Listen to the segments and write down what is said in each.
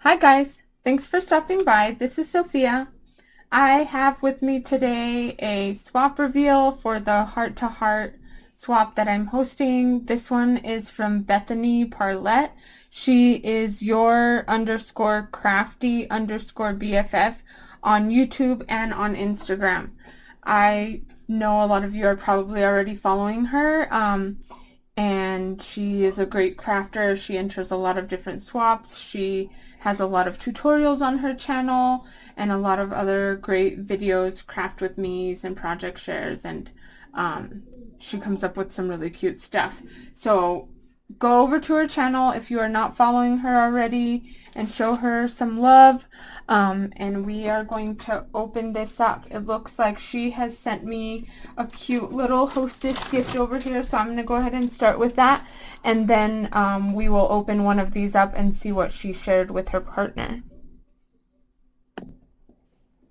Hi guys, thanks for stopping by. This is Sophia. I have with me today a swap reveal for the heart to heart swap that I'm hosting. This one is from Bethany Parlett. She is your underscore crafty underscore BFF on YouTube and on Instagram. I know a lot of you are probably already following her. And she is a great crafter. She enters a lot of different swaps. She has a lot of tutorials on her channel and a lot of other great videos, craft with me's and project shares, and she comes up with some really cute stuff. So go over to her channel if you are not following her already and show her some love. And we are going to open this up. It looks like she has sent me a cute little hostess gift over here, so I'm going to go ahead and start with that, and then we will open one of these up and see what she shared with her partner.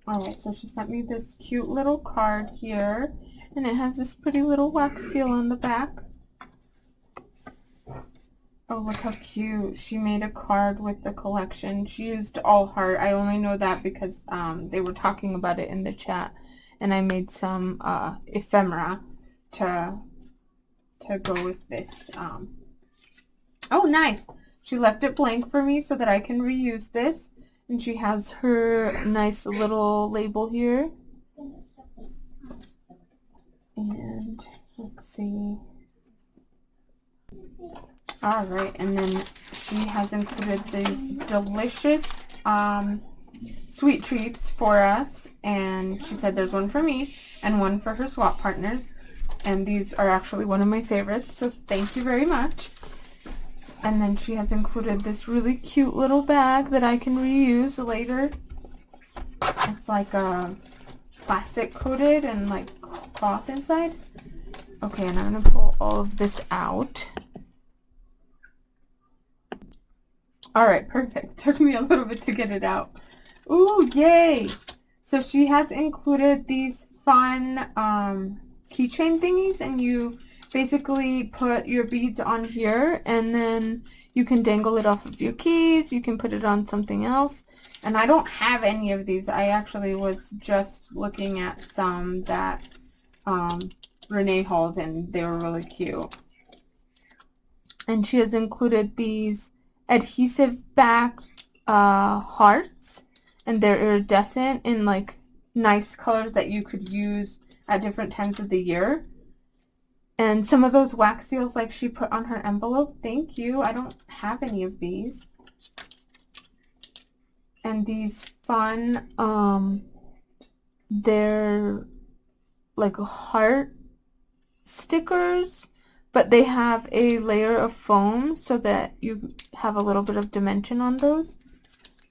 Alright, so she sent me this cute little card here, and it has this pretty little wax seal on the back. Oh, look how cute. She made a card with the collection. She used all heart. I only know that because they were talking about it in the chat. And I made some ephemera to go with this. Oh, nice. She left it blank for me so that I can reuse this. And she has her nice little label here. And let's see. Alright, and then she has included these delicious sweet treats for us, and she said there's one for me and one for her swap partners, and these are actually one of my favorites, so thank you very much. And then she has included this really cute little bag that I can reuse later. It's like a plastic coated and like cloth inside. Okay, and I'm going to pull all of this out. Alright, perfect. Took me a little bit to get it out. Ooh, yay! So she has included these fun keychain thingies, and you basically put your beads on here, and then you can dangle it off of your keys. You can put it on something else. And I don't have any of these. I actually was just looking at some that Renee hauled, and they were really cute. And she has included these adhesive back hearts, and they're iridescent in like nice colors that you could use at different times of the year. And some of those wax seals like she put on her envelope. Thank you. I don't have any of these. And these fun they're like heart stickers, but they have a layer of foam so that you have a little bit of dimension on those.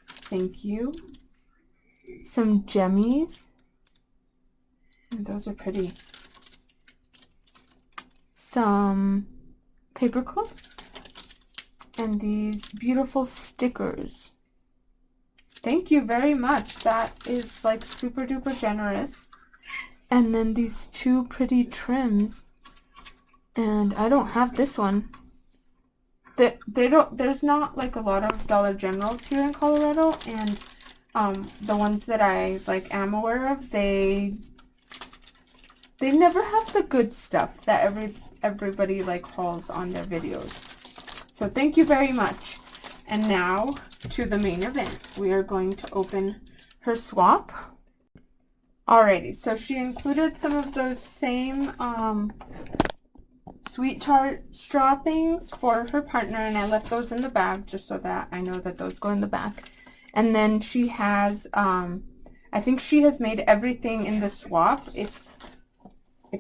Thank you. Some gemmies. And those are pretty. Some paper clips. And these beautiful stickers. Thank you very much. That is like super duper generous. And then these two pretty trims. And I don't have this one. There's not like a lot of Dollar Generals here in Colorado, and the ones that I like am aware of, they never have the good stuff that everybody like hauls on their videos. So thank you very much. And now to the main event. We are going to open her swap. Alrighty, so she included some of those same sweet tart straw things for her partner, and I left those in the bag just so that I know that those go in the back. And then she has I think she has made everything in the swap, if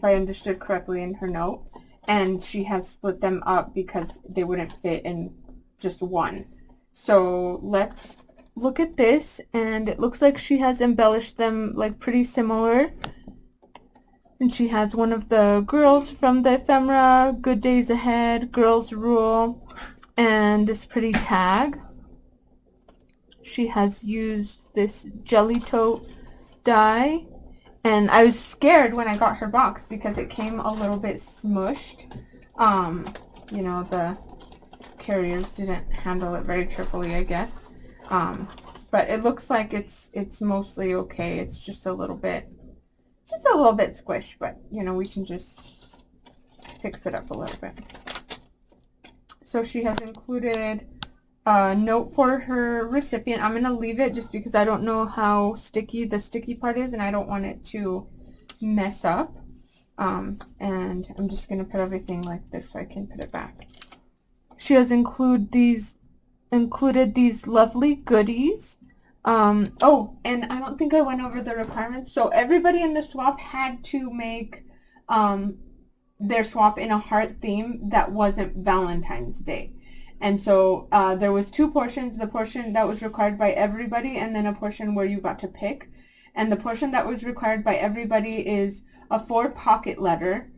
I understood correctly in her note, and she has split them up because they wouldn't fit in just one. So let's look at this, and it looks like she has embellished them like pretty similar. And she has one of the girls from the ephemera, Good Days Ahead, Girls Rule, and this pretty tag. She has used this jelly tote die, and I was scared when I got her box because it came a little bit smushed. You know, the carriers didn't handle it very carefully, I guess. But it looks like it's mostly okay. It's just a little bit squished, but you know, we can just fix it up a little bit. So she has included a note for her recipient. I'm going to leave it just because I don't know how sticky the sticky part is and I don't want it to mess up. And I'm just going to put everything like this so I can put it back. She has included these lovely goodies. Oh, and I don't think I went over the requirements. So everybody in the swap had to make their swap in a heart theme that wasn't Valentine's Day. And so there was 2 portions, the portion that was required by everybody and then a portion where you got to pick. And the portion that was required by everybody is a 4 pocket letter,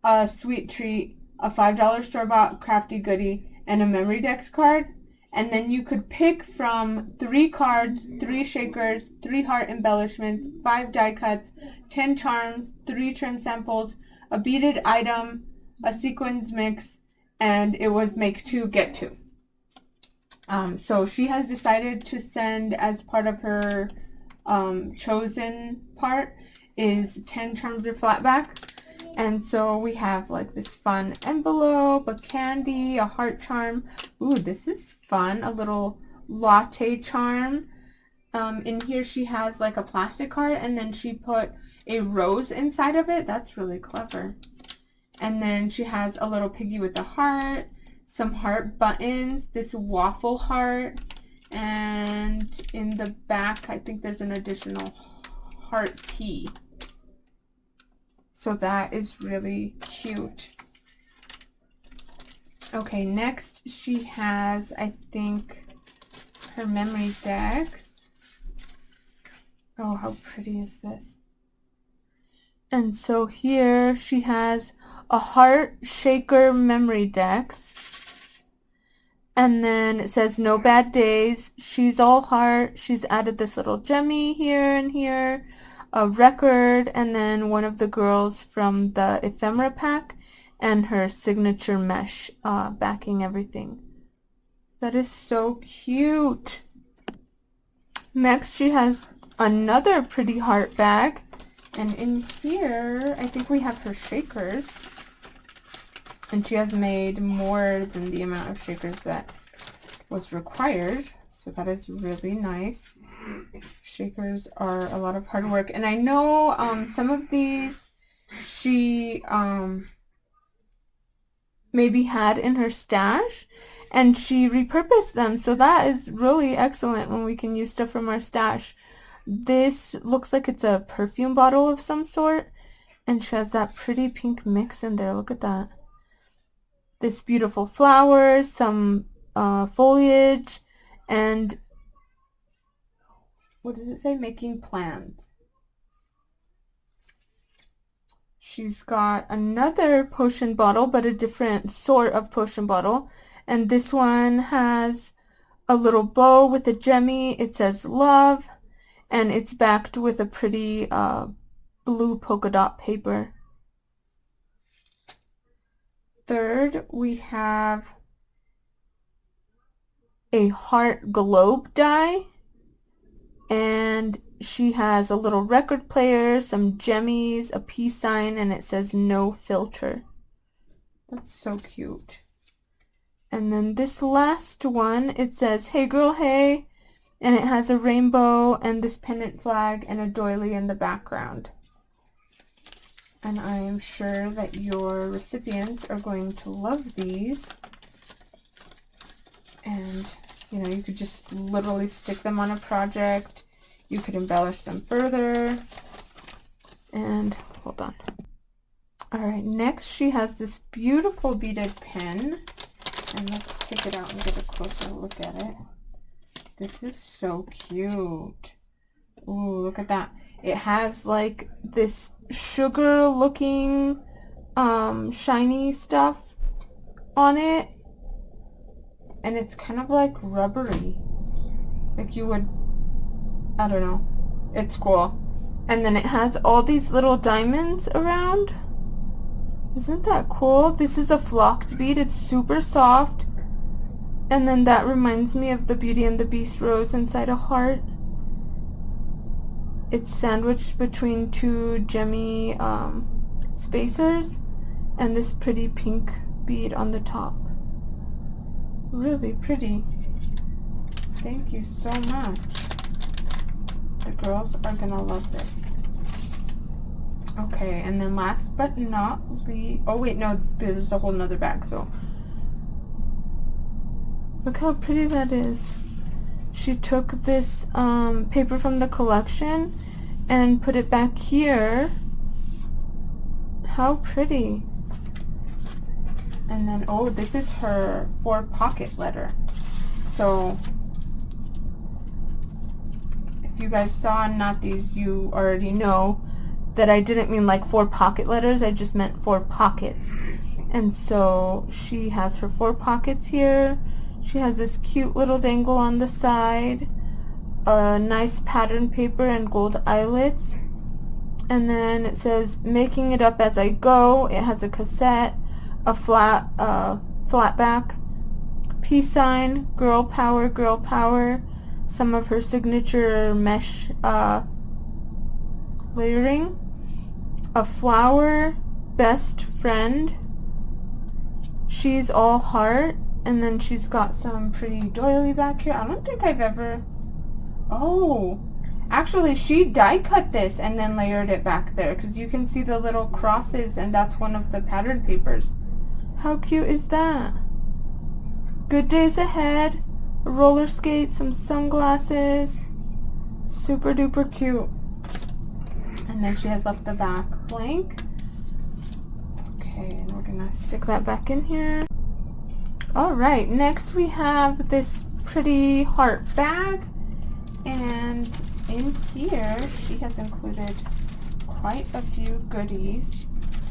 a sweet treat, a $5 store-bought crafty goodie, and a memory dex card. And then you could pick from 3 cards, 3 shakers, 3 heart embellishments, 5 die cuts, 10 charms, 3 trim samples, a beaded item, a sequins mix, and it was make 2, get 2. So she has decided to send, as part of her chosen part, is 10 charms or flatback. And so we have like this fun envelope, a candy, a heart charm. Ooh, this is fun. A little latte charm. In here she has like a plastic heart and then she put a rose inside of it. That's really clever. And then she has a little piggy with a heart, some heart buttons, this waffle heart, and in the back I think there's an additional heart key. So that is really cute. Okay, next she has, I think, her memory decks. Oh, how pretty is this? And so here she has a heart shaker memory dex. And then it says no bad days. She's all heart. She's added this little gemmy here and here. A record, and then one of the girls from the ephemera pack and her signature mesh backing everything. That is so cute. Next she has another pretty heart bag, and in here I think we have her shakers, and she has made more than the amount of shakers that was required, so that is really nice. Shakers are a lot of hard work, and I know some of these she maybe had in her stash and she repurposed them, so that is really excellent when we can use stuff from our stash. This looks like it's a perfume bottle of some sort, and she has that pretty pink mix in there. Look at that. This beautiful flower, some foliage, and what does it say? Making plans. She's got another potion bottle, but a different sort of potion bottle. And this one has a little bow with a gemmy. It says love, and it's backed with a pretty blue polka dot paper. Third, we have a heart globe die. And she has a little record player, some gemmies, a peace sign, and it says no filter. That's so cute. And then this last one, it says hey girl hey, and it has a rainbow and this pendant flag and a doily in the background. And I am sure that your recipients are going to love these. And you know, you could just literally stick them on a project. You could embellish them further. And hold on. Alright, next she has this beautiful beaded pen. And let's take it out and get a closer look at it. This is so cute. Ooh, look at that. It has like this sugar looking shiny stuff on it. And it's kind of like rubbery. Like you would, I don't know. It's cool. And then it has all these little diamonds around. Isn't that cool? This is a flocked bead. It's super soft. And then that reminds me of the Beauty and the Beast rose inside a heart. It's sandwiched between two gemmy spacers and this pretty pink bead on the top. Really pretty. Thank you so much. The girls are gonna love this. Okay, and then last but not least, oh wait, no, there's a whole nother bag, so. Look how pretty that is. She took this paper from the collection and put it back here. How pretty. And then, oh, this is her 4 pocket letter. So, if you guys saw Not These, you already know that I didn't mean like 4 pocket letters, I just meant 4 pockets. And so she has her 4 pockets here. She has this cute little dangle on the side, a nice pattern paper and gold eyelets. And then it says, making it up as I go. It has a cassette, a flat back, peace sign, girl power, some of her signature mesh layering, a flower, best friend, she's all heart, and then she's got some pretty doily back here. I don't think I've ever, oh, actually she die cut this and then layered it back there, because you can see the little crosses, and that's one of the pattern papers. How cute is that? Good days ahead, a roller skate, some sunglasses, super duper cute. And then she has left the back blank. Okay, and we're gonna stick that back in here. Alright, next we have this pretty heart bag, and in here she has included quite a few goodies.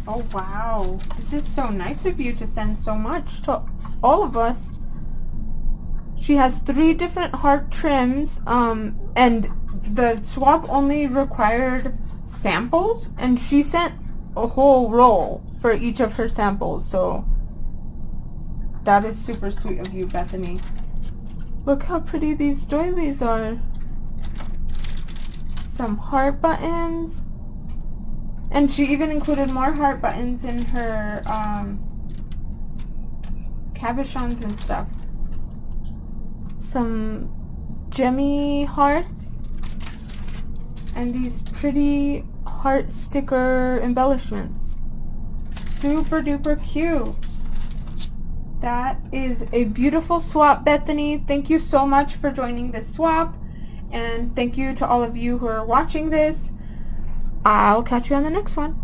Oh wow, this is so nice of you to send so much to all of us. She has 3 different heart trims, and the swap only required samples, and she sent a whole roll for each of her samples, so that is super sweet of you, Bethany. Look how pretty these doilies are. Some heart buttons, and she even included more heart buttons in her cabochons and stuff. Some gemmy hearts, and these pretty heart sticker embellishments. Super duper cute. That is a beautiful swap, Bethany. Thank you so much for joining this swap, and thank you to all of you who are watching this. I'll catch you on the next one.